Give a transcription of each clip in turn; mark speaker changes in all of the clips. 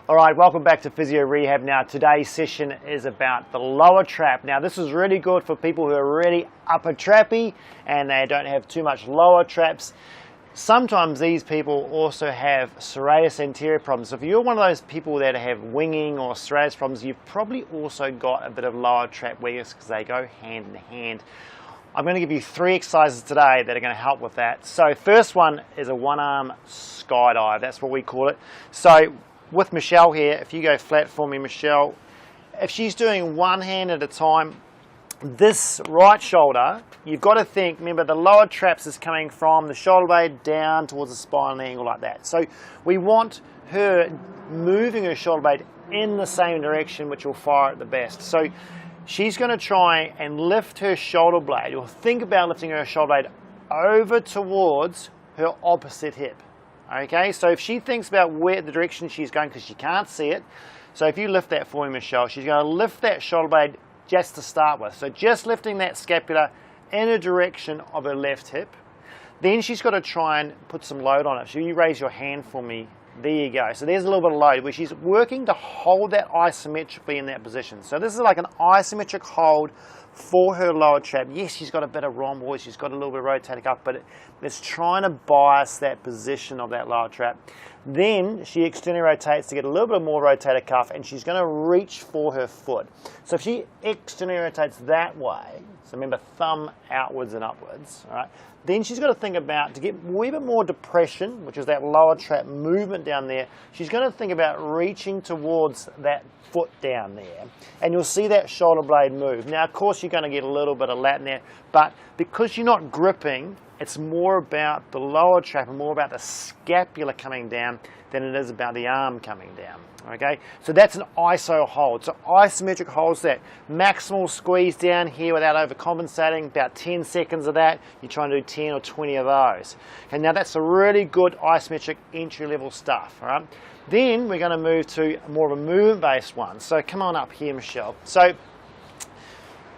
Speaker 1: Alright, welcome back to Physio Rehab. Now today's session is about the lower trap. Now this is really good for people who are really upper trappy and they don't have too much lower traps. Sometimes these people also have serratus anterior problems. So if you're one of those people that have winging or serratus problems, you've probably also got a bit of lower trap weakness because they go hand in hand. I'm going to give you 3 exercises today that are going to help with that. So first one is a one-arm skydive. That's what we call it. So with Michelle here, if you go flat for me, Michelle, if she's doing one hand at a time, this right shoulder, you've got to think, remember the lower traps is coming from the shoulder blade down towards the spinal angle like that. So we want her moving her shoulder blade in the same direction, which will fire at the best. So she's going to try and lift her shoulder blade, or think about lifting her shoulder blade over towards her opposite hip. Okay, so if she thinks about where the direction she's going, because she can't see it, so if you lift that for me, Michelle, she's going to lift that shoulder blade just to start with. So just lifting that scapula in a direction of her left hip. Then she's got to try and put some load on it. So you raise your hand for me. There you go. So there's a little bit of load where she's working to hold that isometrically in that position. So this is like an isometric hold for her lower trap. Yes, she's got a bit of rhomboid, she's got a little bit of rotator cuff, but it's trying to bias that position of that lower trap. Then she externally rotates to get a little bit more rotator cuff, and she's going to reach for her foot. So if she externally rotates that way, so remember thumb outwards and upwards, all right, then she's got to think about, to get a wee bit more depression, which is that lower trap movement down there, she's going to think about reaching towards that foot down there. And you'll see that shoulder blade move. Now, of course, you're going to get a little bit of Latin there, but because you're not gripping, it's more about the lower trap and more about the scapula coming down than it is about the arm coming down. Okay, so that's an iso hold. So isometric holds that maximal squeeze down here without overcompensating, about 10 seconds of that. You're trying to do 10 or 20 of those. And now that's a really good isometric entry level stuff. All right, then we're going to move to more of a movement based one. So come on up here, Michelle. So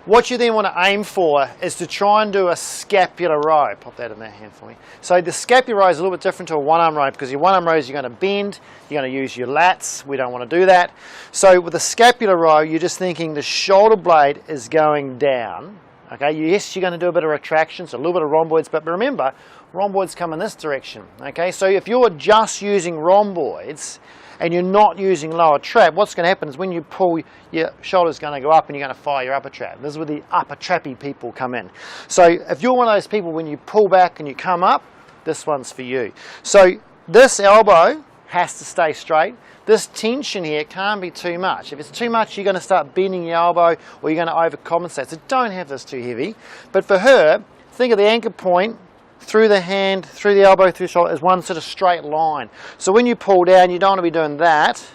Speaker 1: what you then want to aim for is to try and do a scapular row. Pop that in that hand for me. So the scapular row is a little bit different to a one-arm row, because your one-arm rows you're going to bend, you're going to use your lats. We don't want to do that. So with a scapular row, you're just thinking the shoulder blade is going down. Okay, yes, you're going to do a bit of retraction, so a little bit of rhomboids, but remember, rhomboids come in this direction. Okay, so if you're just using rhomboids and you're not using lower trap, what's going to happen is when you pull, your shoulder's going to go up and you're going to fire your upper trap. This is where the upper trappy people come in. So if you're one of those people, when you pull back and you come up, this one's for you. So this elbow has to stay straight. This tension here can't be too much. If it's too much, you're going to start bending your elbow or you're going to overcompensate. So don't have this too heavy. But for her, think of the anchor point through the hand, through the elbow, through the shoulder as one sort of straight line. So when you pull down, you don't want to be doing that.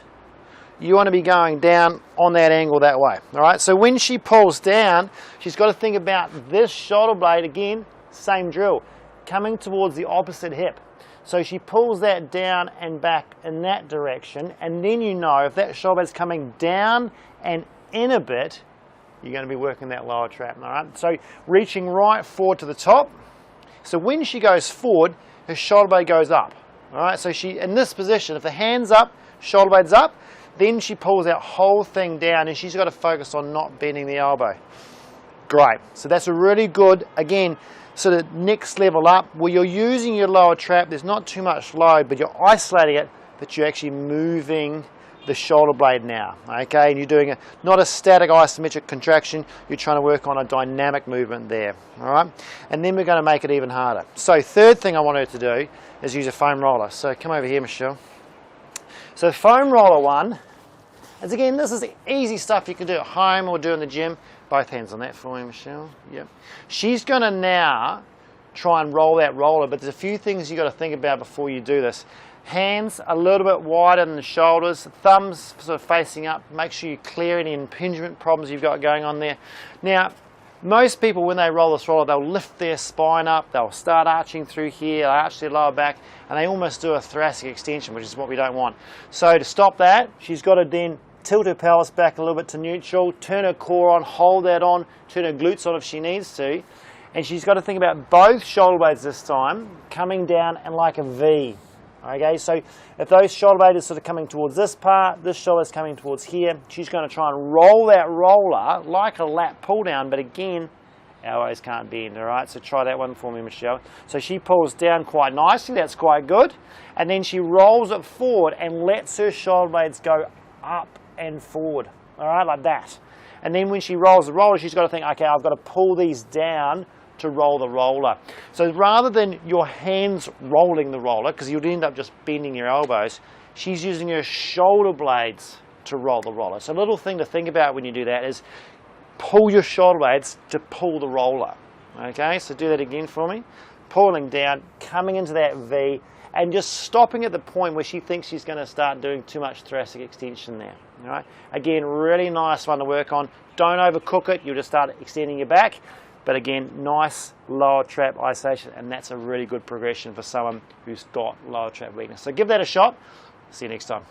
Speaker 1: You want to be going down on that angle that way. All right. So when she pulls down, she's got to think about this shoulder blade again. Same drill, coming towards the opposite hip. So she pulls that down and back in that direction, and then you know if that shoulder blade is coming down and in a bit, you're going to be working that lower trap. All right. So reaching right forward to the top. So when she goes forward, her shoulder blade goes up. All right, so she, in this position, if the hand's up, shoulder blade's up, then she pulls that whole thing down and she's got to focus on not bending the elbow. Great. So that's a really good, again, sort of next level up where you're using your lower trap. There's not too much load, but you're isolating it, but you're actually moving the shoulder blade now, okay, and you're doing not a static isometric contraction, you're trying to work on a dynamic movement there, all right, and then we're going to make it even harder. So third thing I want her to do is use a foam roller. So come over here, Michelle. So foam roller one, as again, this is easy stuff you can do at home or do in the gym. Both hands on that for me, Michelle. Yep. She's going to now try and roll that roller, but there's a few things you've got to think about before you do this. Hands a little bit wider than the shoulders, thumbs sort of facing up. Make sure you clear any impingement problems you've got going on there. Now, most people when they roll this roller, they'll lift their spine up, they'll start arching through here, they'll arch their lower back, and they almost do a thoracic extension, which is what we don't want. So to stop that, she's got to then tilt her pelvis back a little bit to neutral, turn her core on, hold that on, turn her glutes on if she needs to, and she's got to think about both shoulder blades this time coming down and like a V. Okay, so if those shoulder blades are sort of coming towards this part, this shoulder is coming towards here, she's going to try and roll that roller like a lat pull down, but again, elbows can't bend, all right? So try that one for me, Michelle. So she pulls down quite nicely, that's quite good, and then she rolls it forward and lets her shoulder blades go up and forward, all right, like that. And then when she rolls the roller, she's got to think, okay, I've got to pull these down to roll the roller. So rather than your hands rolling the roller, because you'd end up just bending your elbows, she's using her shoulder blades to roll the roller. So a little thing to think about when you do that is pull your shoulder blades to pull the roller. Okay, so do that again for me. Pulling down, coming into that V, and just stopping at the point where she thinks she's going to start doing too much thoracic extension there. All right, again, really nice one to work on. Don't overcook it, you'll just start extending your back. But again, nice lower trap isolation, and that's a really good progression for someone who's got lower trap weakness. So give that a shot. See you next time.